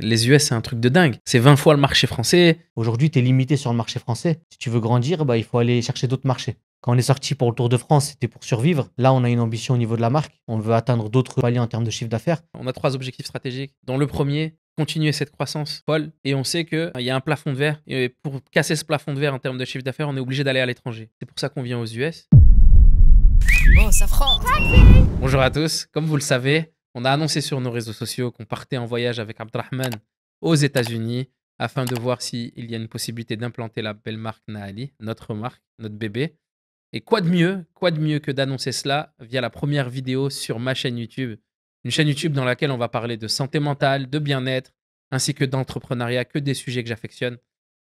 Les US, c'est un truc de dingue. C'est 20 fois le marché français. Aujourd'hui, tu es limité sur le marché français. Si tu veux grandir, bah, il faut aller chercher d'autres marchés. Quand on est sorti pour le Tour de France, c'était pour survivre. Là, on a une ambition au niveau de la marque. On veut atteindre d'autres paliers en termes de chiffre d'affaires. On a 3 objectifs stratégiques. Dans le premier, continuer cette croissance folle. Et on sait qu'il y a un plafond de verre. Et pour casser ce plafond de verre en termes de chiffre d'affaires, on est obligé d'aller à l'étranger. C'est pour ça qu'on vient aux US. Oh, ça frotte. Bonjour à tous. Comme vous le savez, on a annoncé sur nos réseaux sociaux qu'on partait en voyage avec Abdrahman aux États-Unis afin de voir s'il y a une possibilité d'implanter la belle marque Naali, notre marque, notre bébé. Et quoi de mieux que d'annoncer cela via la première vidéo sur ma chaîne YouTube. Une chaîne YouTube dans laquelle on va parler de santé mentale, de bien-être, ainsi que d'entrepreneuriat, que des sujets que j'affectionne.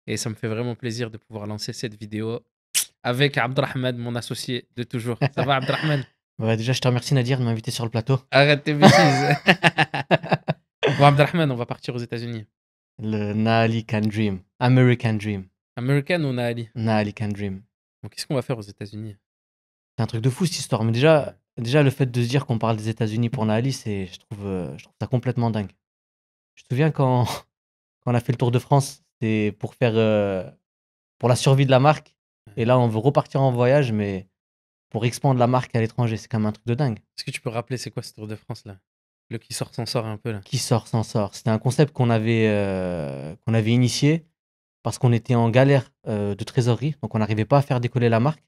Et ça me fait vraiment plaisir de pouvoir lancer cette vidéo avec Abdrahman, mon associé de toujours. Ça va, Abdrahman? Ouais, déjà, je te remercie, Nadir, de m'inviter sur le plateau. Arrête tes bêtises. Bon, Abdrahman, on va partir aux États-Unis. Le Naali Can Dream. American Dream. American ou Naali? Naali Can Dream. Donc, qu'est-ce qu'on va faire aux États-Unis? C'est un truc de fou, cette histoire. Mais déjà le fait de se dire qu'on parle des États-Unis pour Naali, je trouve ça complètement dingue. Je te souviens quand on a fait le Tour de France, c'était pour pour la survie de la marque. Et là, on veut repartir en voyage, mais pour expandre la marque à l'étranger. C'est quand même un truc de dingue. Est-ce que tu peux rappeler c'est quoi ce Tour de France là? Le qui sort s'en sort un peu là. Qui sort, s'en sort. C'était un concept qu'on avait initié parce qu'on était en galère de trésorerie. Donc, on n'arrivait pas à faire décoller la marque.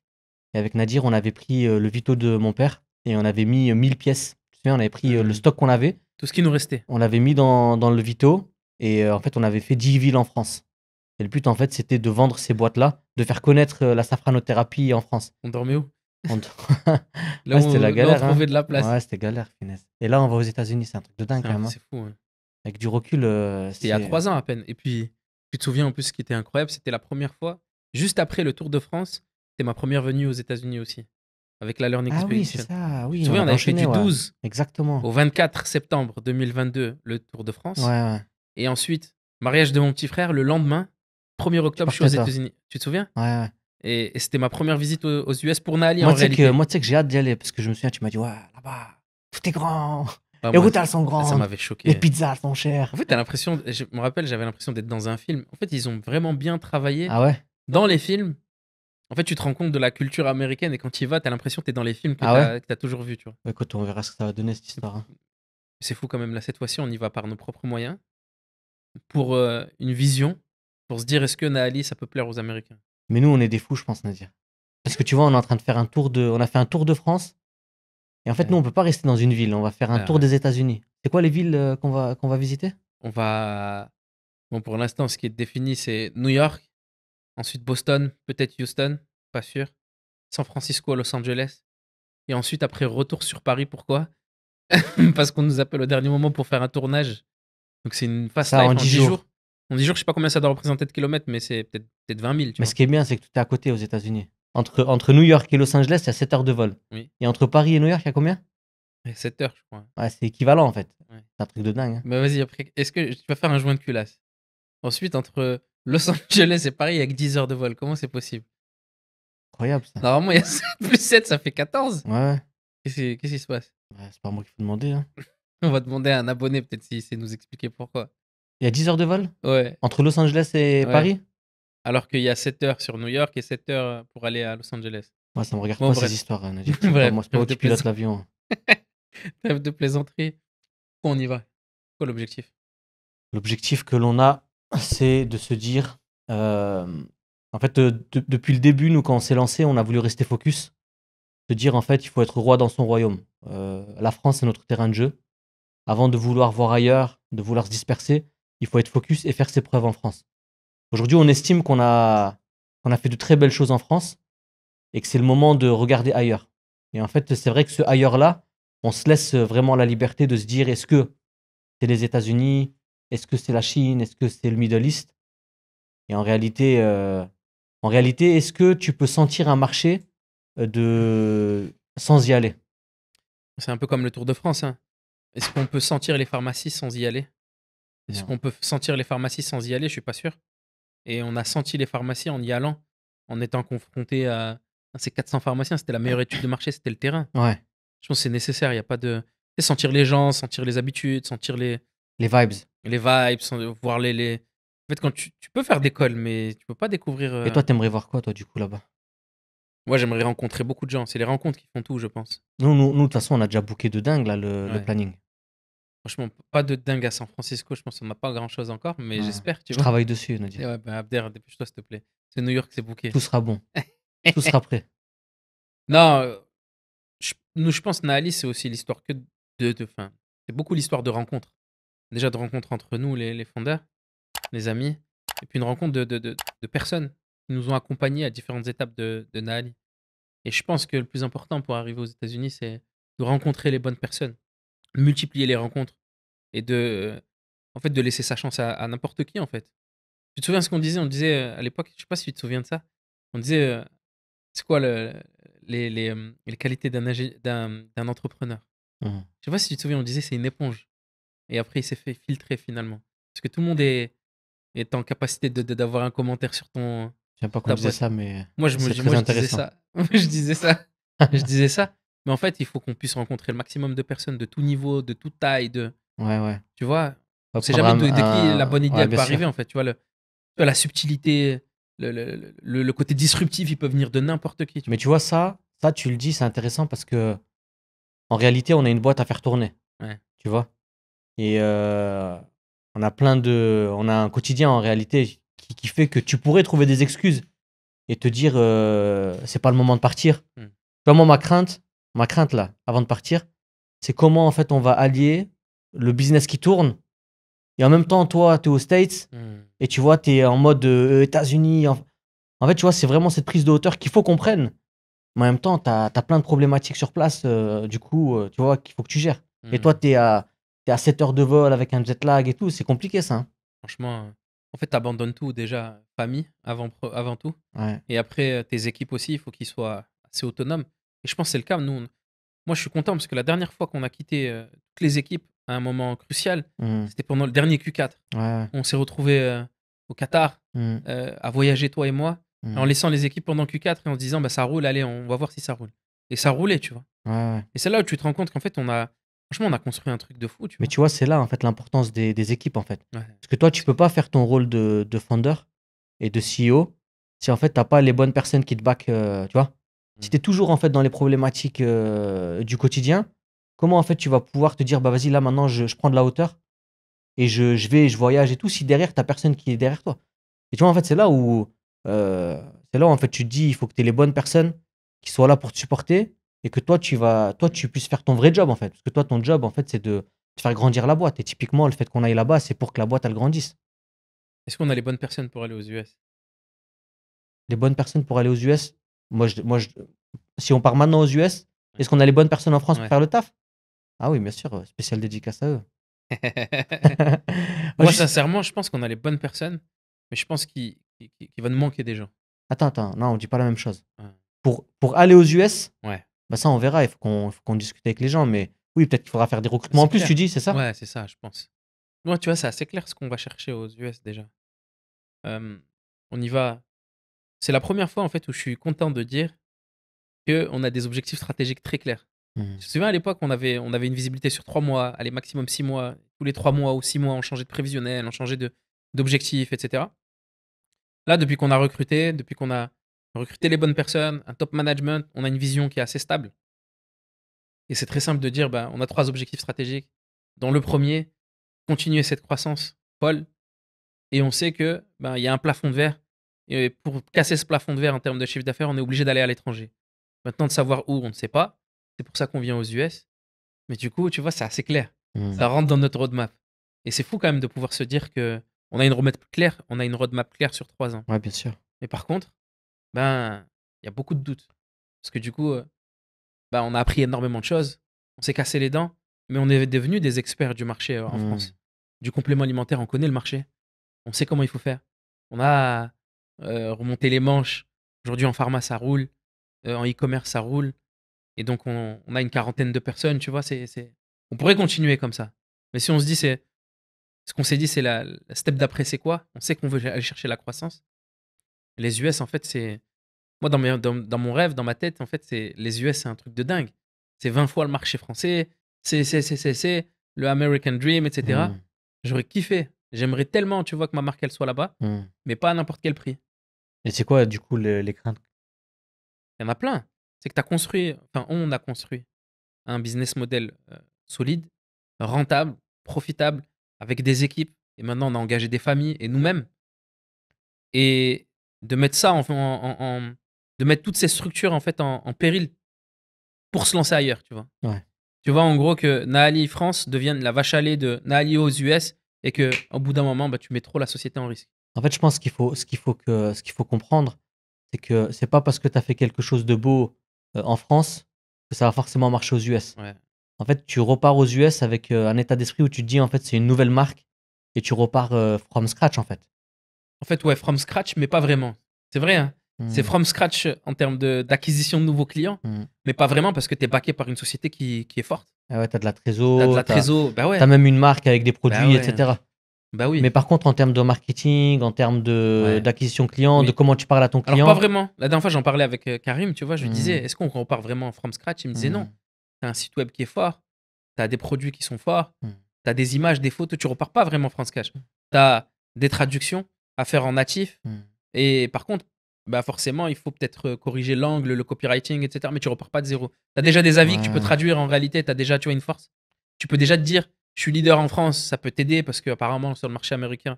Et avec Nadir, on avait pris le Vito de mon père et on avait mis 1000 pièces. Tu sais, on avait pris le stock qu'on avait. Tout ce qui nous restait. On l'avait mis dans le Vito et en fait, on avait fait 10 villes en France. Et le but, en fait, c'était de vendre ces boîtes-là, de faire connaître la safranothérapie en France. On dormait où? Là, c'était la galère. Là, on trouvait de la place. Ouais, c'était galère, finesse. Et là, on va aux États-Unis, c'est un truc de dingue quand même. C'est fou. Hein. Avec du recul, c'était il y a 3 ans à peine. Et puis, tu te souviens en plus ce qui était incroyable, c'était la première fois, juste après le Tour de France, c'était ma première venue aux États-Unis aussi. Avec la Learning Expedition. Oui, c'est ça. Oui, tu te souviens, on avait fait du 12 exactement. au 24 septembre 2022, le Tour de France. Ouais. Et ensuite, mariage de mon petit frère, le lendemain, 1er octobre, je suis aux États-Unis. Tu te souviens? Ouais. Et c'était ma première visite aux US pour Naali moi, en réalité. Moi, tu sais que j'ai hâte d'y aller parce que je me souviens, tu m'as dit, ouais, là-bas, tout est grand. Les routes, elles sont grandes. Ça m'avait choqué. Les pizzas, elles sont chères. En fait, t'as l'impression, je me rappelle, j'avais l'impression d'être dans un film. En fait, ils ont vraiment bien travaillé. Ah ouais? Dans les films, en fait, tu te rends compte de la culture américaine et quand tu y vas, t'as l'impression que t'es dans les films que t'as toujours vus, tu vois. Écoute, on verra ce que ça va donner cette histoire. Hein. C'est fou quand même. Là, cette fois-ci, on y va par nos propres moyens pour une vision, pour se dire est-ce que Naali, ça peut plaire aux Américains. Mais nous, on est des fous, je pense, Nadir. Parce que tu vois, on est en train de faire on a fait un tour de France. Et en fait, nous, on peut pas rester dans une ville. On va faire un tour des États-Unis. C'est quoi les villes qu'on va visiter? On va. Bon, pour l'instant, ce qui est défini, c'est New York, ensuite Boston, peut-être Houston, pas sûr. San Francisco, Los Angeles. Et ensuite, après, retour sur Paris. Pourquoi? Parce qu'on nous appelle au dernier moment pour faire un tournage. Donc, c'est une fast life en 10 jours. En 10 jours, je sais pas combien ça doit représenter de kilomètres, mais c'est peut-être 20 000. Mais ce qui est bien, c'est que tout est à côté aux États-Unis. Entre New York et Los Angeles, il y a 7 heures de vol. Oui. Et entre Paris et New York, il y a combien? 7 heures, je crois. Ouais, c'est équivalent en fait. Ouais. C'est un truc de dingue. Hein. Bah vas-y, après, est-ce que tu vas faire un joint de culasse? Ensuite, entre Los Angeles et Paris, il y a que 10 heures de vol. Comment c'est possible? Incroyable ça. Normalement, il y a 7 plus 7, ça fait 14. Ouais. Qu'est-ce qui se passe? C'est pas moi qu'il faut demander. Hein. On va demander à un abonné, peut-être, s'il sait nous expliquer pourquoi. Il y a 10 heures de vol? Ouais. Entre Los Angeles et Paris? Alors qu'il y a 7 heures sur New York et 7 heures pour aller à Los Angeles. Ouais, ça me regarde pas ces histoires, Nadir. Bref, moi, c'est pas moi qui pilote l'avion. Trêve de plaisanterie. Pourquoi on y va? Quoi l'objectif? L'objectif que l'on a, c'est de se dire... en fait, depuis le début, nous, quand on s'est lancé, on a voulu rester focus. Se dire, en fait, il faut être roi dans son royaume. La France, c'est notre terrain de jeu. Avant de vouloir voir ailleurs, de vouloir se disperser, il faut être focus et faire ses preuves en France. Aujourd'hui, on estime qu'on a fait de très belles choses en France et que c'est le moment de regarder ailleurs. Et en fait, c'est vrai que ce ailleurs-là, on se laisse vraiment la liberté de se dire est-ce que c'est les États-Unis, est-ce que c'est la Chine, est-ce que c'est le Middle East? Et en réalité, est-ce que tu peux sentir un marché sans y aller? C'est un peu comme le Tour de France. Hein. Est-ce qu'on peut sentir les pharmacies sans y aller? Est-ce qu'on peut sentir les pharmacies sans y aller? Je suis pas sûr. Et on a senti les pharmacies en y allant, en étant confronté à ces 400 pharmaciens. C'était la meilleure étude de marché, c'était le terrain. Ouais. Je pense que c'est nécessaire. Il n'y a pas de. Sentir les gens, sentir les habitudes, sentir les vibes. Les vibes, voir les... En fait, quand tu peux faire des calls, mais tu peux pas découvrir... Et toi, t'aimerais voir quoi, toi, du coup, là-bas? Moi, j'aimerais rencontrer beaucoup de gens. C'est les rencontres qui font tout, je pense. Nous, de toute façon, on a déjà booké de dingue, là, le Ouais. planning. Franchement, pas de dingue à San Francisco. Je pense qu'on n'a pas grand-chose encore, mais Ouais. j'espère, tu Je vois. travaille dessus, Nadir. Et ouais, bah, Abder, dépêche-toi, s'il te plaît. C'est New York, c'est booké. Tout sera bon. Tout sera prêt. Non, je pense Naali, c'est aussi l'histoire que fin, c'est beaucoup l'histoire de rencontres. Déjà de rencontres entre nous, les fondeurs, les amis, et puis une rencontre de personnes qui nous ont accompagnés à différentes étapes de Naali. Et je pense que le plus important pour arriver aux États-Unis, c'est de rencontrer les bonnes personnes, multiplier les rencontres et en fait, de laisser sa chance à n'importe qui, en fait. Tu te souviens ce qu'on disait? On disait à l'époque, je sais pas si tu te souviens de ça, on disait c'est quoi les qualités d'un entrepreneur? Mhm. Je sais pas si tu te souviens, on disait c'est une éponge. Et après, il s'est fait filtrer finalement. Parce que tout le monde est en capacité d'avoir un commentaire sur Je sais pas sur qu'on ta disait boîte. ça, mais c'est très Moi, je disais intéressant. ça. Moi, je disais ça. Je disais ça. Mais en fait, il faut qu'on puisse rencontrer le maximum de personnes de tout niveau, de toute taille. Ouais. Tu vois, On on va sait prendre jamais de qui la bonne idée Ouais, elle bien peut sûr. arriver en fait. Tu vois, la subtilité, le côté disruptif, il peut venir de n'importe qui. Mais tu vois, ça, tu le dis, c'est intéressant parce que en réalité, on a une boîte à faire tourner. Ouais. Tu vois? Et on a un quotidien en réalité qui fait que tu pourrais trouver des excuses et te dire c'est pas le moment de partir. Mm. Tu vois, moi, ma crainte là, avant de partir, c'est comment en fait on va allier le business qui tourne et en même temps, toi, tu es aux States Mm. et tu vois, tu es en mode États-Unis. En fait, tu vois, c'est vraiment cette prise de hauteur qu'il faut qu'on prenne. Mais en même temps, tu as plein de problématiques sur place, du coup, tu vois, qu'il faut que tu gères. Et toi, Mm. t'es à 7 heures de vol avec un jet lag et tout, c'est compliqué ça. Hein. Franchement, en fait, t'abandonnes tout déjà, famille avant tout. Ouais. Et après, tes équipes aussi, il faut qu'ils soient assez autonomes. Et je pense que c'est le cas. Moi, je suis content parce que la dernière fois qu'on a quitté toutes les équipes à un moment crucial, Mm. c'était pendant le dernier Q4. Ouais. On s'est retrouvés au Qatar Mm. à voyager, toi et moi, Mm. en laissant les équipes pendant Q4 et en se disant, bah, ça roule, allez, on va voir si ça roule. Et ça roulait, tu vois. Ouais. Et c'est là où tu te rends compte qu'en fait, franchement, on a construit un truc de fou, tu Mais vois. tu vois, c'est là en fait l'importance des équipes en fait. Ouais. Parce que toi, tu peux pas faire ton rôle de founder et de CEO si en fait t'as pas les bonnes personnes qui te back, tu vois. Si Mm. tu es toujours en fait dans les problématiques du quotidien, comment en fait tu vas pouvoir te dire bah vas-y là maintenant je prends de la hauteur et je voyage et tout si derrière t'as personne qui est derrière toi. Et tu vois en fait c'est là où en fait tu te dis il faut que tu aies les bonnes personnes qui soient là pour te supporter et que toi tu puisses faire ton vrai job en fait parce que toi ton job en fait c'est de faire grandir la boîte et typiquement le fait qu'on aille là-bas c'est pour que la boîte elle grandisse. Est-ce qu'on a les bonnes personnes pour aller aux US? Les bonnes personnes pour aller aux US, si on part maintenant aux US, est-ce qu'on a les bonnes personnes en France pour Ouais. faire le taf? Ah oui, bien sûr, spécial dédicace à eux. Moi, sincèrement, je pense qu'on a les bonnes personnes, mais je pense qu'il va nous manquer des gens. Attends, non, on dit pas la même chose. Ouais. Pour aller aux US, Ouais. bah ça on verra, il faut qu'on discute avec les gens, mais oui, peut-être qu'il faudra faire des recrutements C'est en plus, clair. tu dis, c'est ça? Ouais, c'est ça, je pense. Moi, tu vois, c'est assez clair ce qu'on va chercher aux US déjà. On y va. C'est la première fois en fait où je suis content de dire qu'on a des objectifs stratégiques très clairs. Mhm. Tu te souviens à l'époque, on avait une visibilité sur 3 mois, allez, maximum 6 mois. Tous les 3 mois ou 6 mois, on changeait de prévisionnel, on changeait d'objectifs, etc. Là, depuis qu'on a recruté les bonnes personnes, un top management, on a une vision qui est assez stable. Et c'est très simple de dire, bah, on a 3 objectifs stratégiques. Dans le premier, continuer cette croissance folle. Et on sait que ben, il y a un plafond de verre. Et pour casser ce plafond de verre en termes de chiffre d'affaires, on est obligé d'aller à l'étranger. Maintenant, de savoir où, on ne sait pas. C'est pour ça qu'on vient aux US. Mais du coup, tu vois, c'est assez clair. Mhm. Ça rentre dans notre roadmap. Et c'est fou quand même de pouvoir se dire que on a une roadmap claire sur 3 ans. Ouais, bien sûr. Mais par contre, ben, il y a beaucoup de doutes. Parce que du coup, ben, on a appris énormément de choses. On s'est cassé les dents. Mais on est devenus des experts du marché en Mhm. France. Du complément alimentaire, on connaît le marché. On sait comment il faut faire. On a remonté les manches. Aujourd'hui, en pharma, ça roule. En e-commerce, ça roule. Et donc, on a une quarantaine de personnes, tu vois. On pourrait continuer comme ça. Mais si on se dit, ce qu'on s'est dit, c'est la step d'après, c'est quoi? On sait qu'on veut aller chercher la croissance. Les US, en fait, c'est. Moi, dans mon rêve, dans ma tête, en fait, les US, c'est un truc de dingue. C'est 20 fois le marché français. C'est le American Dream, etc. Mhm. J'aurais kiffé. J'aimerais tellement, tu vois, que ma marque, elle soit là-bas, mais pas à n'importe quel prix. Et c'est quoi, du coup, les craintes? Il y en a plein. C'est que tu as construit, enfin, on a construit un business model solide, rentable, profitable, avec des équipes. Et maintenant, on a engagé des familles et nous-mêmes. Et de mettre ça de mettre toutes ces structures en fait en péril pour se lancer ailleurs, tu vois. Ouais. Tu vois, en gros, que Naali France devienne la vache à lait de Naali aux US et que au bout d'un moment, bah, tu mets trop la société en risque. En fait, je pense ce qu'il faut comprendre, c'est que c'est pas parce que tu as fait quelque chose de beau en France que ça va forcément marcher aux US. Ouais. En fait, tu repars aux US avec un état d'esprit où tu te dis, en fait, c'est une nouvelle marque et tu repars from scratch, en fait. En fait, ouais, from scratch, mais pas vraiment. C'est vrai, hein. C'est from scratch en termes d'acquisition de nouveaux clients, mais pas vraiment parce que tu es backé par une société qui est forte. Ah ouais, tu as de la Tu as de trésor, la trésor, bah ouais. tu as même une marque avec des produits, Bah ouais. etc. Bah oui. Mais par contre, en termes de marketing, en termes Ouais. d'acquisition client, Oui. de comment tu parles à ton client. Alors, pas vraiment. La dernière fois, j'en parlais avec Karim, tu vois, je lui disais, Mm. est-ce qu'on repart vraiment from scratch? Il me disait Mm. non. Tu as un site web qui est fort, tu as des produits qui sont forts, Mm. tu as des images, des photos, tu repars pas vraiment from scratch. Tu as des traductions à faire en natif. Mm. Et par contre, bah forcément, il faut peut-être corriger l'angle, le copywriting, etc. Mais tu repars pas de zéro. Tu as déjà des avis que tu peux Ouais. traduire en réalité, tu as déjà, tu vois, une force. Tu peux déjà te dire, je suis leader en France, ça peut t'aider parce qu'apparemment, sur le marché américain,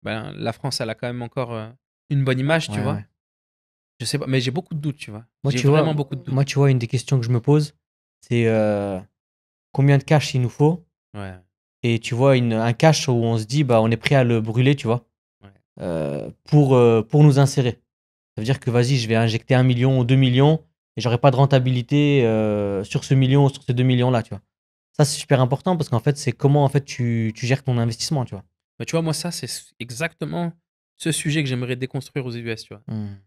ben, la France, elle a quand même encore une bonne image, tu Ouais, vois. ouais. Je sais pas, mais j'ai beaucoup de doutes, tu vois. Moi, J'ai tu vois, vraiment beaucoup de doutes. moi, tu vois, une des questions que je me pose, c'est combien de cash il nous faut? Ouais, Et tu vois, un cash où on se dit, bah, on est prêt à le brûler, tu vois, pour nous insérer. Ça veut dire que, vas-y, je vais injecter 1 million ou 2 millions et j'aurai pas de rentabilité sur ce million ou sur ces 2 millions-là, tu vois. Ça, c'est super important parce qu'en fait, c'est comment en fait, tu gères ton investissement, tu vois. mais tu vois, moi, ça, c'est exactement ce sujet que j'aimerais déconstruire aux US, tu vois. Mm.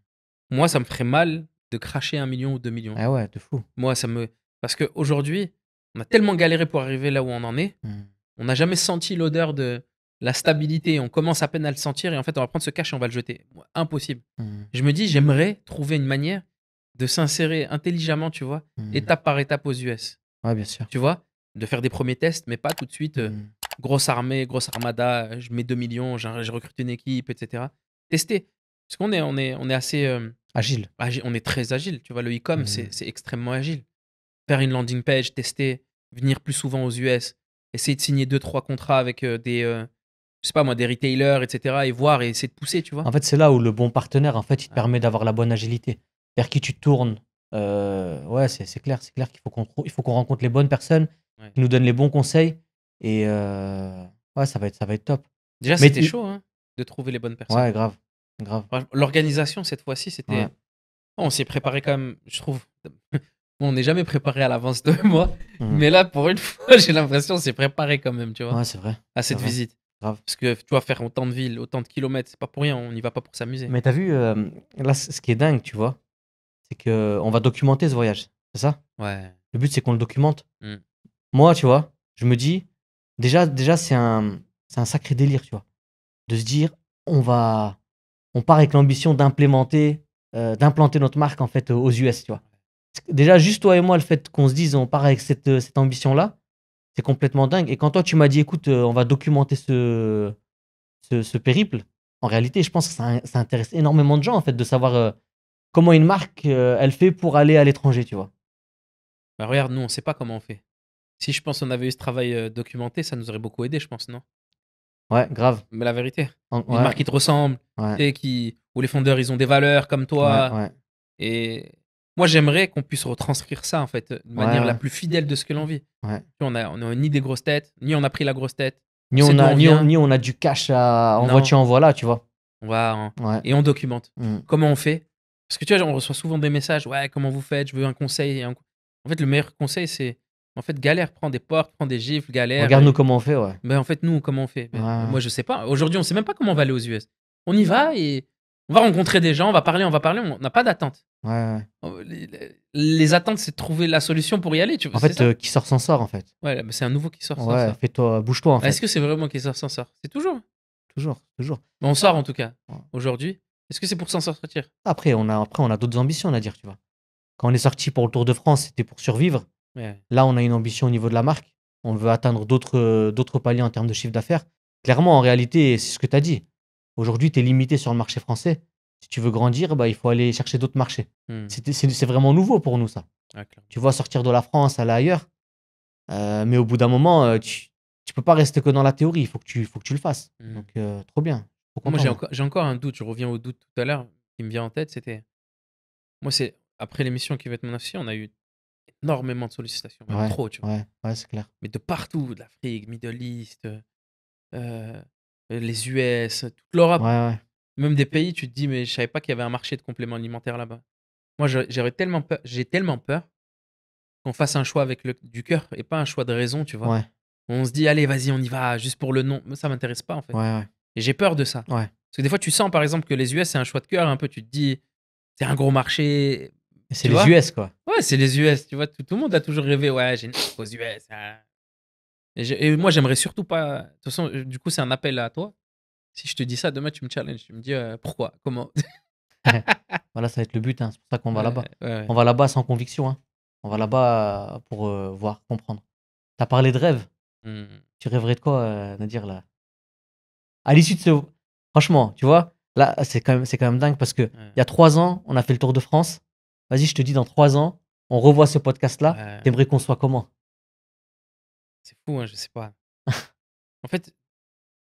Moi, ça me ferait mal de cracher 1 million ou 2 millions. Ah ouais, de fou. Moi, ça me. Parce qu'aujourd'hui, on a tellement galéré pour arriver là où on en est, Mm. on n'a jamais senti l'odeur de la stabilité. On commence à peine à le sentir et en fait, on va prendre ce cash et on va le jeter. Moi, impossible. Mm. Je me dis, j'aimerais trouver une manière de s'insérer intelligemment, tu vois, Mm. étape par étape aux US. Ouais, bien sûr. Tu vois, de faire des premiers tests, mais pas tout de suite. Mm. Grosse armée, grosse armada, je mets 2 millions, je recrute une équipe, etc. Tester. Parce qu'on est assez. Agile. On est très agile. Tu vois, le e-com, Mm. c'est extrêmement agile. Faire une landing page, tester, venir plus souvent aux US, essayer de signer 2-3 contrats avec je sais pas moi, des retailers, etc. et voir et essayer de pousser, tu vois. En fait, c'est là où le bon partenaire, en fait, il te Ouais. permet d'avoir la bonne agilité. Vers qui tu te tournes. Ouais, c'est clair qu'il faut qu'on rencontre les bonnes personnes, Ouais. qui nous donnent les bons conseils. Et ouais, ça va être top. Déjà, Mais c'était chaud hein, de trouver les bonnes personnes. Ouais, grave. Grave. Franchement, l'organisation, cette fois-ci, c'était. Ouais. On s'est préparé quand même, je trouve. On n'est jamais préparé à l'avance de moi. Mhm. Mais là, pour une fois, j'ai l'impression qu'on s'est préparé quand même, tu vois, Ouais, c'est vrai. à cette c'est vrai. visite. Grave. Parce que tu vois, faire autant de villes, autant de kilomètres, c'est pas pour rien, on n'y va pas pour s'amuser. Mais t'as vu, là, ce qui est dingue, tu vois, c'est que on va documenter ce voyage. C'est ça? Ouais. Le but, c'est qu'on le documente. Mm. Moi, tu vois, je me dis, déjà c'est un sacré délire, tu vois, de se dire, on part avec l'ambition d'implanter notre marque, en fait, aux US, tu vois. Déjà, juste toi et moi, le fait qu'on se dise, on part avec cette ambition-là, c'est complètement dingue. Et quand toi, tu m'as dit, écoute, on va documenter ce périple, en réalité, je pense que ça intéresse énormément de gens, en fait, de savoir comment une marque, elle fait pour aller à l'étranger, tu vois. Bah, regarde, nous, on sait pas comment on fait. Si je pense qu'on avait eu ce travail documenté, ça nous aurait beaucoup aidé, je pense, non? Ouais, grave. Mais la vérité, une Ouais, marque qui te ressemble, ouais, tu sais, où les fondeurs, ils ont des valeurs comme toi. ouais, ouais. Et moi, j'aimerais qu'on puisse retranscrire ça, en fait, de manière la Ouais. plus fidèle de ce que l'on vit. Ouais. Tu vois, on a ni des grosses têtes, ni on a pris la grosse tête. Ni sait on d'où a, on ni, on, vient. ni on a du cash en Non. voiture en voilà, tu vois. On va Ouais. et on documente. Mm. Comment on fait? Parce que tu vois, on reçoit souvent des messages, ouais, comment vous faites? Je veux un conseil. En fait, le meilleur conseil, c'est en fait, galère, prends des portes, prends des gifles, galère. Regarde-nous comment on fait, ouais. Mais en fait, nous, comment on fait? Ouais. Moi, je sais pas. Aujourd'hui, on sait même pas comment on va aller aux US. On y va et on va rencontrer des gens, on va parler, on n'a pas d'attente. Ouais. Les attentes, c'est de trouver la solution pour y aller. Tu vois, En c'est ça. fait, qui sort s'en sort, en fait. Ouais, mais c'est un nouveau qui sort sans Ouais, ça. bouge-toi, en fait. Est-ce que c'est vraiment qui sort sans ça? C'est toujours. Toujours. Mais on sort en tout cas. Ouais. Aujourd'hui. Est-ce que c'est pour s'en sortir? Après, on a d'autres ambitions, on a dire, tu vois. Quand on est sorti pour le Tour de France, c'était pour survivre. Ouais. Là, on a une ambition au niveau de la marque. On veut atteindre d'autres paliers en termes de chiffre d'affaires. Clairement, en réalité, c'est ce que tu as dit. Aujourd'hui, tu es limité sur le marché français. Si tu veux grandir, bah, il faut aller chercher d'autres marchés. C'est vraiment nouveau pour nous, ça. Ouais, clairement. Tu vois, sortir de la France, aller ailleurs. Mais au bout d'un moment, tu peux pas rester que dans la théorie. Il faut que tu le fasses. Donc, trop bien. Trop Moi, content, moi. j'ai encore un doute. Je reviens au doute tout à l'heure qui me vient en tête. C'était. Moi, c'est après l'émission qui va être mon associé, on a eu énormément de sollicitations, même Ouais, trop, tu vois. ouais, c'est clair. Mais de partout, de l'Afrique, Middle East, les US, toute l'Europe, Ouais, ouais. même des pays, tu te dis, mais je savais pas qu'il y avait un marché de compléments alimentaires là-bas. Moi, j'ai tellement peur qu'on fasse un choix avec du cœur et pas un choix de raison, tu vois. Ouais, On se dit, allez, vas-y, on y va, juste pour le nom. Moi, ça m'intéresse pas, en fait. ouais, ouais. Et j'ai peur de ça. Ouais. Parce que des fois, tu sens, par exemple, que les US, c'est un choix de cœur, un peu. Tu te dis, c'est un gros marché. Et c'est Tu les vois US, quoi. Ouais, c'est les US, tu vois. Tout le monde a toujours rêvé, ouais, j'ai une aux US. Ah. Et moi, j'aimerais surtout pas. De toute façon, du coup, c'est un appel à toi. Si je te dis ça, demain, tu me challenges. Tu me dis pourquoi, comment. Voilà, ça va être le but. Hein. C'est pour ça qu'on va Ouais, là-bas. ouais. On va là-bas sans conviction. Hein. On va là-bas pour voir, comprendre. Tu as parlé de rêve. Hmm. Tu rêverais de quoi, Nadir, là? À l'issue de ce. Franchement, tu vois, là, c'est quand même dingue parce que il y a 3 ans, on a fait le Tour de France. Vas-y, je te dis, dans 3 ans, on revoit ce podcast-là. Ouais. T'aimerais qu'on soit comment? C'est fou, hein, je sais pas. En fait,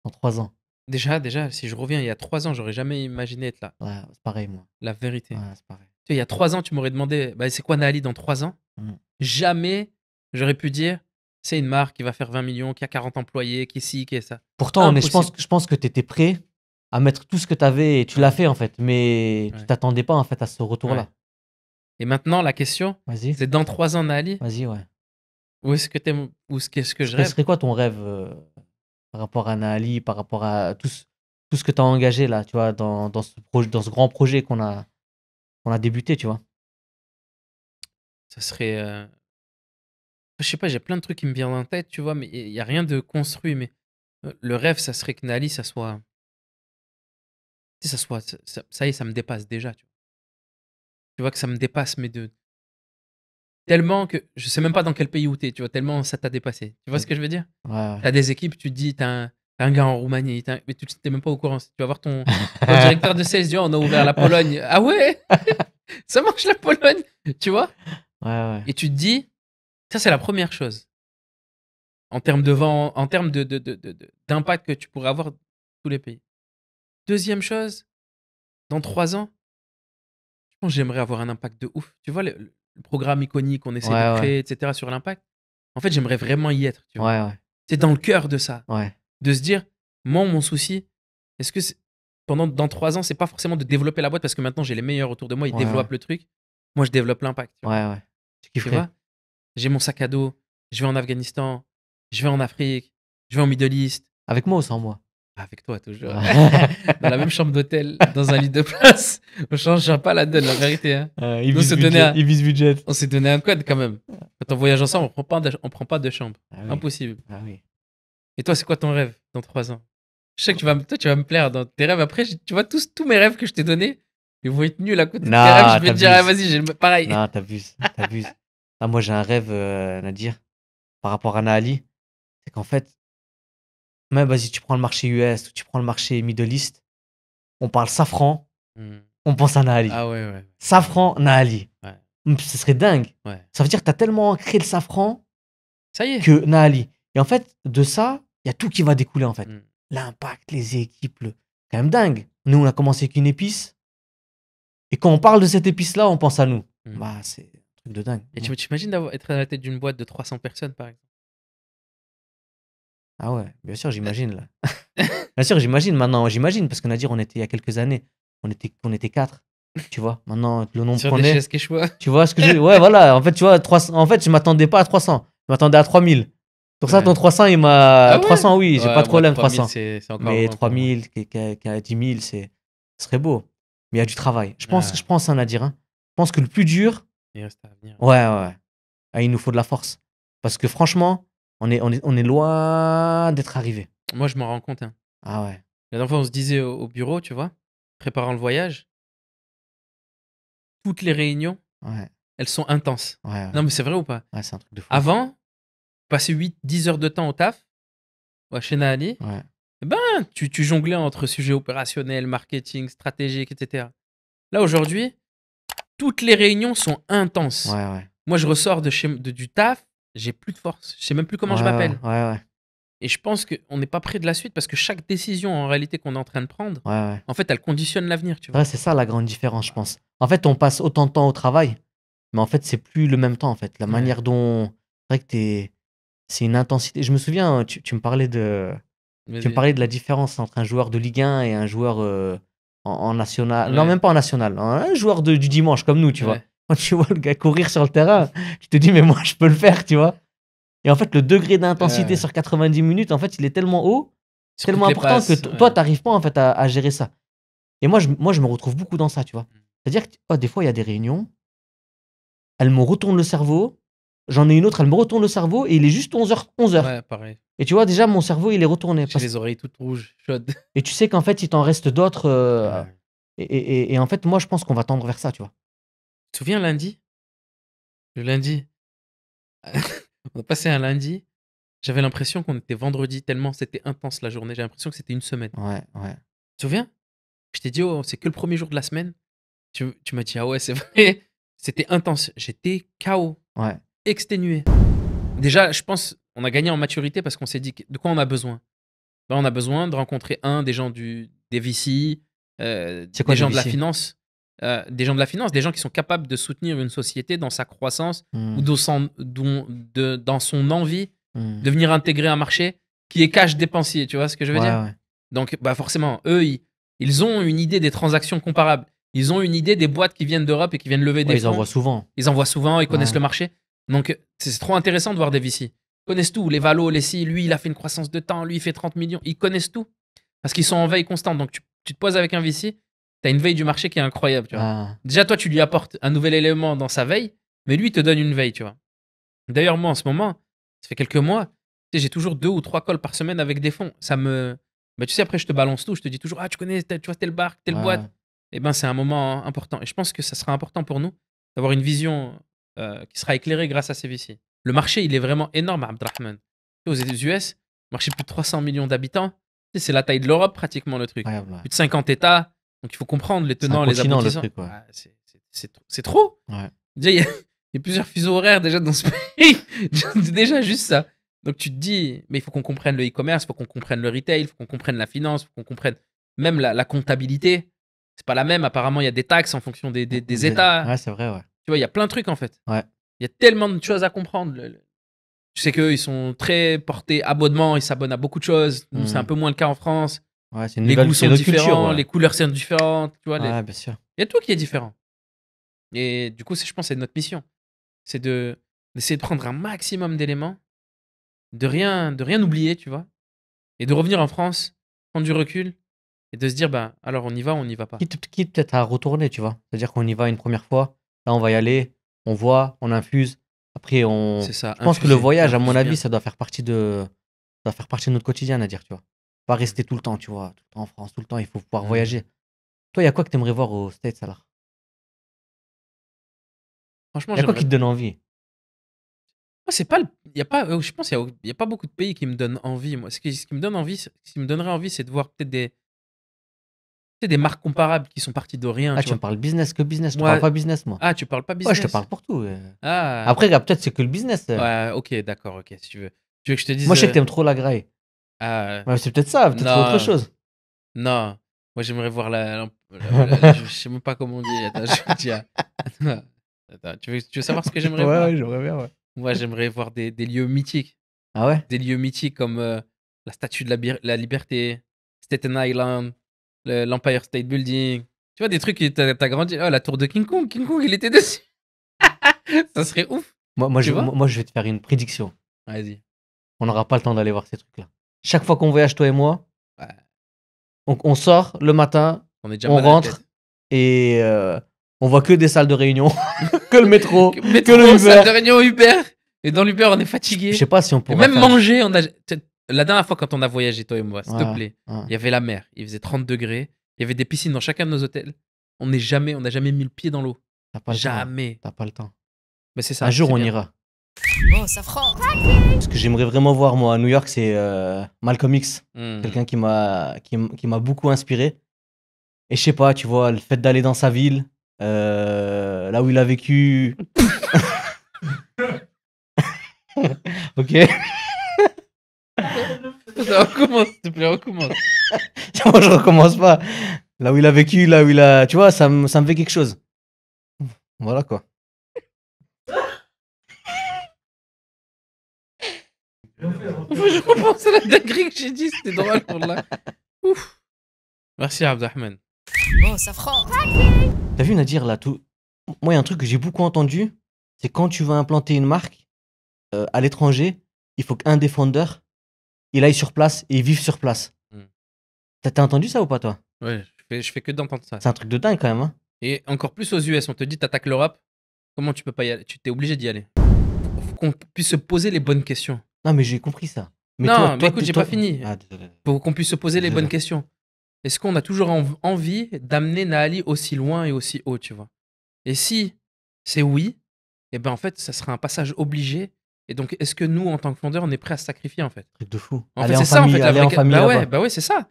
Dans 3 ans. déjà, si je reviens il y a 3 ans, j'aurais jamais imaginé être là. Ouais, c'est pareil, moi. La vérité. Ouais, c'est pareil. Tu sais, il y a 3 ans, tu m'aurais demandé, bah, c'est quoi Nali dans 3 ans? Mm. Jamais j'aurais pu dire, c'est une marque qui va faire 20 millions, qui a 40 employés, qui est ci, qui est ça. Pourtant, Impossible. je pense que tu étais prêt à mettre tout ce que tu avais et tu l'as fait, en fait. Mais tu Ouais. t'attendais pas, en fait, à ce retour-là. Ouais. Et maintenant, la question, Vas-y. c'est dans 3 ans, Nali, Vas-y, ouais. où est-ce que t'aimes, où est-ce que je Ce rêve? serait quoi ton rêve par rapport à Naali, par rapport à tout ce que tu as engagé là, tu vois, dans ce grand projet qu'on a débuté, tu vois? Ça serait. Je sais pas, j'ai plein de trucs qui me viennent en tête, tu vois, mais il y a rien de construit. Mais le rêve, ça serait que Nali, ça soit. Tu sais, ça y est, ça me dépasse déjà, tu vois. Tu vois que ça me dépasse, mais de. Tellement que je sais même pas dans quel pays où t'es, tu vois, tellement ça t'a dépassé. Tu vois ce que je veux dire? Ouais, ouais. T'as des équipes, tu te dis, t'as un gars en Roumanie, mais tu n'es même pas au courant. Tu vas voir ton directeur de sales, dit, oh, on a ouvert la Pologne. Ah ouais? Ça marche la Pologne, tu vois? Ouais, ouais. Et tu te dis, ça c'est la première chose. En termes de vent, en termes d'impact que tu pourrais avoir dans tous les pays. Deuxième chose, dans 3 ans, je pense que j'aimerais avoir un impact de ouf. Tu vois, le programme iconique qu'on essaie de Ouais, ouais. créer, etc., sur l'impact. En fait, j'aimerais vraiment y être, tu vois. Ouais, ouais. C'est dans le cœur de ça. Ouais. De se dire, moi, mon souci, est-ce que dans 3 ans, c'est pas forcément de développer la boîte parce que maintenant j'ai les meilleurs autour de moi, ils Ouais, développent ouais. le truc. Moi, je développe l'impact. Tu vois. Ouais, ouais. Tu Tu kifferais? vois, j'ai mon sac à dos, je vais en Afghanistan, je vais en Afrique, je vais en Middle East. Avec moi ou sans moi? Avec toi, toujours. Ouais. Dans la même chambre d'hôtel, dans un lit de place. On change pas la donne, la vérité. Hein. Nous, Ibis se donner budget. un- Ibis budget. On s'est donné un code quand même. Quand on voyage ensemble, on prend pas de chambre. Ah oui. Impossible. Ah oui. Et toi, c'est quoi ton rêve dans 3 ans? Je sais que toi, tu vas me plaire dans tes rêves. Après, tu vois, tous mes rêves que je t'ai donnés, ils vont être nuls à côté de tes Non, rêves. Je vais te dire, ah, t'abuses. vas-y, j'ai pareil. Non, t'abuses. T'abuses. Ah, moi, j'ai un rêve, Nadir, par rapport à Naali. C'est qu'en fait, même, vas-y, tu prends le marché US ou tu prends le marché Middle East, on parle safran, Hmm. on pense à Naali. Ah ouais, ouais. Safran, Naali. Ouais. Ce serait dingue. Ouais. Ça veut dire que tu as tellement ancré le safran Ça y est. que Naali. Et en fait, de ça, il y a tout qui va découler, en fait. Hmm. L'impact, les équipes, quand même dingue. Nous, on a commencé avec une épice. Et quand on parle de cette épice-là, on pense à nous. Hmm. Bah, c'est un truc de dingue. Et tu imagines être à la tête d'une boîte de 300 personnes, par exemple? Ah ouais, bien sûr, j'imagine, là. Bien sûr, j'imagine. Maintenant, j'imagine. Parce qu'on a dit, on était il y a quelques années. On était 4. Tu vois, maintenant, le nombre Sur qu'on des est. chaises Quechua. Tu vois ce que je veux dire? Ouais, voilà. En fait, tu vois, 300, en fait, je m'attendais pas à 300. Je m'attendais à 3000. Pour ça, Ouais. ton 300, il m'a. Ah ouais? 300, oui, j'ai Ouais, pas de moi, problème, 3000, 300. c'est encore Mais loin pour moi. 3000, 10 000, ce serait beau. Mais il y a du travail. Je pense, Ah. hein, Nadir. Hein. Je pense que le plus dur, Il reste à venir. ouais. Ah, il nous faut de la force. Parce que franchement, on est loin d'être arrivé. Moi, je m'en rends compte. Hein. Ah ouais. La dernière fois, on se disait au bureau, tu vois, préparant le voyage, toutes les réunions, Ouais. elles sont intenses. Ouais. Non, mais c'est vrai ou pas? Ouais, c'est un truc de fou. Avant, passer 8-10 heures de temps au taf, chez Naali, Ouais. tu jonglais entre sujets opérationnels, marketing, stratégique, etc. Là, aujourd'hui, toutes les réunions sont intenses. Ouais. Moi, je ressors du taf, j'ai plus de force. Je sais même plus comment je m'appelle. Ouais. Et je pense qu'on n'est pas près de la suite parce que chaque décision, en réalité, qu'on est en train de prendre, Ouais. en fait, elle conditionne l'avenir, tu vois. Ouais, c'est ça la grande différence, je pense. En fait, on passe autant de temps au travail, mais en fait, c'est plus le même temps, en fait. La Ouais. manière dont... C'est vrai que c'est une intensité. Je me souviens, tu me parlais de... Tu me Vas-y. parlais de la différence entre un joueur de Ligue 1 et un joueur en national. Non, Ouais. même pas en national. Un joueur du dimanche, comme nous, tu vois. Ouais. Quand tu vois le gars courir sur le terrain, tu te dis, mais moi, je peux le faire, tu vois. Et en fait, le degré d'intensité Ouais. sur 90 minutes, en fait, il est tellement haut, Sur tellement toutes les important que passes, toi, ouais. t'arrives pas, en fait, à gérer ça. Et moi, je me retrouve beaucoup dans ça, tu vois. C'est-à-dire que des fois, il y a des réunions, elles me retournent le cerveau. J'en ai une autre, elle me retourne le cerveau et il est juste 11h. Ouais, pareil. Et tu vois, déjà, mon cerveau, il est retourné. J'ai les oreilles toutes rouges, chaudes. Et tu sais qu'en fait, il t'en reste d'autres. Ouais. Et en fait, moi, je pense qu'on va tendre vers ça, tu vois. Tu te souviens lundi? Le lundi. On a passé un lundi. J'avais l'impression qu'on était vendredi tellement c'était intense la journée. J'ai l'impression que c'était une semaine. Ouais. Tu te souviens? Je t'ai dit, oh, c'est que le premier jour de la semaine. Tu m'as dit, ah ouais, c'est vrai. C'était intense. J'étais KO, Ouais. exténué. Déjà, je pense on a gagné en maturité parce qu'on s'est dit de quoi on a besoin. On a besoin de rencontrer des gens des VC, C'est quoi des gens des de la VC? finance, des gens qui sont capables de soutenir une société dans sa croissance ou Hmm. dans son envie Hmm. de venir intégrer un marché qui est cash dépensier. Tu vois ce que je veux dire? Ouais. Donc, forcément, eux, ils ont une idée des transactions comparables. Ils ont une idée des boîtes qui viennent d'Europe et qui viennent lever Ouais, des ils en fonds. voient souvent. Ils en voient souvent, ils connaissent Ouais. le marché. Donc, c'est trop intéressant de voir des VC. Ils connaissent tout, les valos, les si, lui, il a fait une croissance de temps, lui, il fait 30 millions. Ils connaissent tout. Parce qu'ils sont en veille constante. Donc, tu te poses avec un VC, tu as une veille du marché qui est incroyable, tu vois. Ah. Déjà, toi, tu lui apportes un nouvel élément dans sa veille, mais lui, il te donne une veille, tu vois. D'ailleurs, moi, en ce moment, ça fait quelques mois, tu sais, j'ai toujours 2 ou 3 calls par semaine avec des fonds. Ça me... tu sais, après, je te balance tout. Je te dis toujours, ah, tu connais, tu vois, telle barque, telle boîte. Eh ben, c'est un moment important. Et je pense que ça sera important pour nous d'avoir une vision qui sera éclairée grâce à ces VC. Le marché, il est vraiment énorme, Abdrahman. Aux US, marché de plus de 300 millions d'habitants. Tu sais, c'est la taille de l'Europe, pratiquement, le truc. Incroyable, ouais. Plus de 50 États. Donc, il faut comprendre les C'est un tenants, les continent, le aboutissants. truc, ouais. Ah, c'est trop. Ouais. Déjà, il y a plusieurs fuseaux horaires déjà dans ce pays. Déjà, juste ça. Donc, tu te dis, mais il faut qu'on comprenne le e-commerce, il faut qu'on comprenne le retail, il faut qu'on comprenne la finance, il faut qu'on comprenne même la comptabilité. C'est pas la même. Apparemment, il y a des taxes en fonction des États. Ouais, c'est vrai, ouais. Tu vois, il y a plein de trucs en fait. Ouais. Il y a tellement de choses à comprendre. Tu sais qu'eux, ils sont très portés abonnement, ils s'abonnent à beaucoup de choses. Nous, c'est un peu moins le cas en France. Ouais, c'est une Les nouvelle goûts sont culture, différents, ouais. les couleurs sont différentes. Tu vois, Ouais, bien sûr. il y a tout qui est différent. Et du coup, je pense que c'est notre mission. C'est d'essayer de prendre un maximum d'éléments, de rien oublier, tu vois, et de revenir en France, prendre du recul et de se dire, alors on y va ou on n'y va pas. Quitte peut-être à retourner, tu vois. C'est-à-dire qu'on y va une première fois, là on va y aller, on voit, on infuse. Après, C'est ça. je pense que le infuser, voyage, à mon infuse avis, bien. ça doit faire partie de notre quotidien, à dire, tu vois. Pas rester tout le temps, tu vois, tout le temps en France, tout le temps, il faut pouvoir voyager. Toi, il y a quoi que tu aimerais voir aux States, alors? Franchement, Il y a quoi j'aimerais. qui te donne envie? Moi, c'est pas. Il y a pas. Je pense qu'il y a pas beaucoup de pays qui me donnent envie. Moi, ce qui me donne envie, ce qui me donnerait envie, c'est de voir peut-être des marques comparables qui sont parties de rien. Ah, Tu tu me vois. parles business que business, je te Moi- parle pas business, moi. Ah, tu parles pas Ouais, business. je te parle pour tout. Ah. Après, regarde, peut-être c'est que le business. Ouais, ok, d'accord, ok, si tu veux. Tu veux que je te dise. Moi, je sais que t'aimes trop la graille. Ah, Ouais, c'est peut-être ça, peut-être Non. autre chose. non. Moi, j'aimerais voir je sais même pas comment on dit. Attends, je vais te dire. Attends, tu veux savoir ce que j'aimerais voir? j'aimerais bien, ouais. Moi, j'aimerais voir des lieux mythiques. Ah ouais? Des lieux mythiques comme la Statue de la Liberté, Staten Island, l'Empire State Building. Tu vois, des trucs que t'as grandi. Oh, la tour de King Kong. King Kong, il était dessus. Ça serait ouf. Moi, Tu vois moi, je vais te faire une prédiction. Vas-y. On n'aura pas le temps d'aller voir ces trucs-là. Chaque fois qu'on voyage, toi et moi, Ouais. on sort le matin, On est déjà on mal à la rentre tête. et on voit que des salles de réunion, que le métro, que Métro, le salle de Uber. réunion Uber. Et dans l'Uber, on est fatigué. Je sais pas si on Et pourra même faire... manger, la dernière fois quand on a voyagé, toi et moi, s'il te Ouais, plaît, ouais. il y avait la mer, il faisait 30 degrés, il y avait des piscines dans chacun de nos hôtels. On n'a jamais mis le pied dans l'eau. T'as pas le temps. Jamais. T'as pas le temps. Mais c'est ça. Un jour, c'est on bien. ira. Oh, Safran. Ce que j'aimerais vraiment voir, moi, à New York, c'est Malcolm X. Hmm. Quelqu'un qui m'a beaucoup inspiré. Et je sais pas, tu vois, le fait d'aller dans sa ville, là où il a vécu. Ok. Recommence, s'il te plaît, recommence. Moi, je recommence pas. Là où il a vécu, là où il a. Tu vois, ça me fait quelque chose. Voilà quoi. Je repense à la dinguerie que j'ai dit, c'était drôle pour là. Ouf. Merci Abdelrahman. Oh, Safran. T'as vu Nadir là tout. Moi, il y a un truc que j'ai beaucoup entendu, c'est quand tu veux implanter une marque à l'étranger, il faut qu'un des fondeurs, il aille sur place et il vive sur place. Hmm. T'as entendu ça ou pas toi? Ouais, je fais que d'entendre ça. C'est un truc de dingue quand même. Hein. Et encore plus aux US, on te dit t'attaques l'Europe, comment tu peux pas y aller? Tu t'es obligé d'y aller. Faut qu'on puisse se poser les bonnes questions. Non mais j'ai compris ça. Mais Non, mais écoute, j'ai pas fini. Ah, désolé. Faut qu'on puisse se poser les Désolé. bonnes questions. Est-ce qu'on a toujours envie d'amener Naali aussi loin et aussi haut, tu vois? Et si c'est oui, et ben en fait, ça sera un passage obligé. Et donc, est-ce que nous, en tant que fondeurs, on est prêt à se sacrifier en fait? Truc de fou. En Aller fait, en c'est ça en famille, fait la aller vraie en famille bah là-bas. ouais, bah ouais, c'est ça.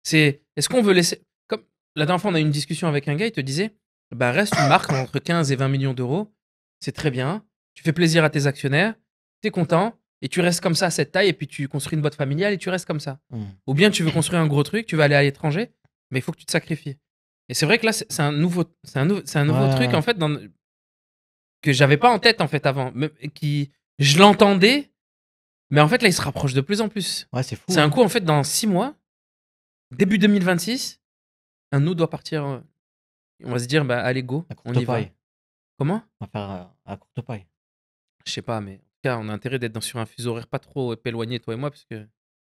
C'est est-ce qu'on veut laisser comme la dernière fois on a eu une discussion avec un gars, il te disait bah reste une marque entre 15 et 20 millions d'euros, c'est très bien, tu fais plaisir à tes actionnaires, tu es content et tu restes comme ça à cette taille et puis tu construis une boîte familiale et tu restes comme ça. Ou bien tu veux construire un gros truc, tu vas aller à l'étranger, mais il faut que tu te sacrifies. Et c'est vrai que là c'est un nouveau Ouais. truc en fait que j'avais pas en tête en fait avant, qui je l'entendais mais en fait là il se rapproche de plus en plus. Ouais, c'est fou. C'est hein. un coup, en fait, dans 6 mois, début 2026, un de nous doit partir. On va se dire, bah, allez, go, À on courte y va. paille. Comment? On va faire à courte paille. Je sais pas, mais en tout cas, on a intérêt d'être sur un fuseau horaire pas trop éloigné, toi et moi, parce que.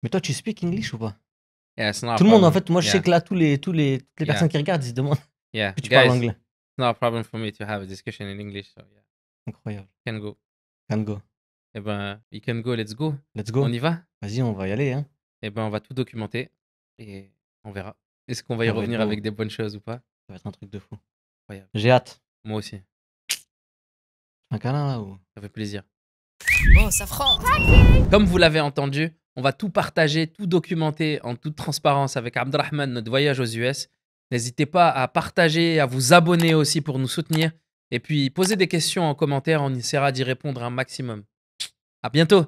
Mais toi, tu speak English ou pas? Yeah, it's not a Tout le monde, en problem. fait, moi, je sais Yeah, que là, toutes les Yeah. personnes qui regardent, ils se demandent yeah. que tu parles Guys, anglais. it's not a problem for me to have a discussion in English, so yeah, Incroyable. can go. Can go. Eh ben, you can go, let's go. Let's go. On y va? Vas-y, on va y aller. Hein. Eh ben, on va tout documenter et on verra. Est-ce qu'on va y Ça va être revenir beau. avec des bonnes choses ou pas? Ça va être un truc de fou. Incroyable. J'ai hâte. Moi aussi, Un câlin là ou... ça fait plaisir. Oh, Safran. Comme vous l'avez entendu, on va tout partager, tout documenter en toute transparence avec Abdelrahman, notre voyage aux US. N'hésitez pas à partager, à vous abonner aussi pour nous soutenir. Et puis, posez des questions en commentaire, on essaiera d'y répondre un maximum. À bientôt!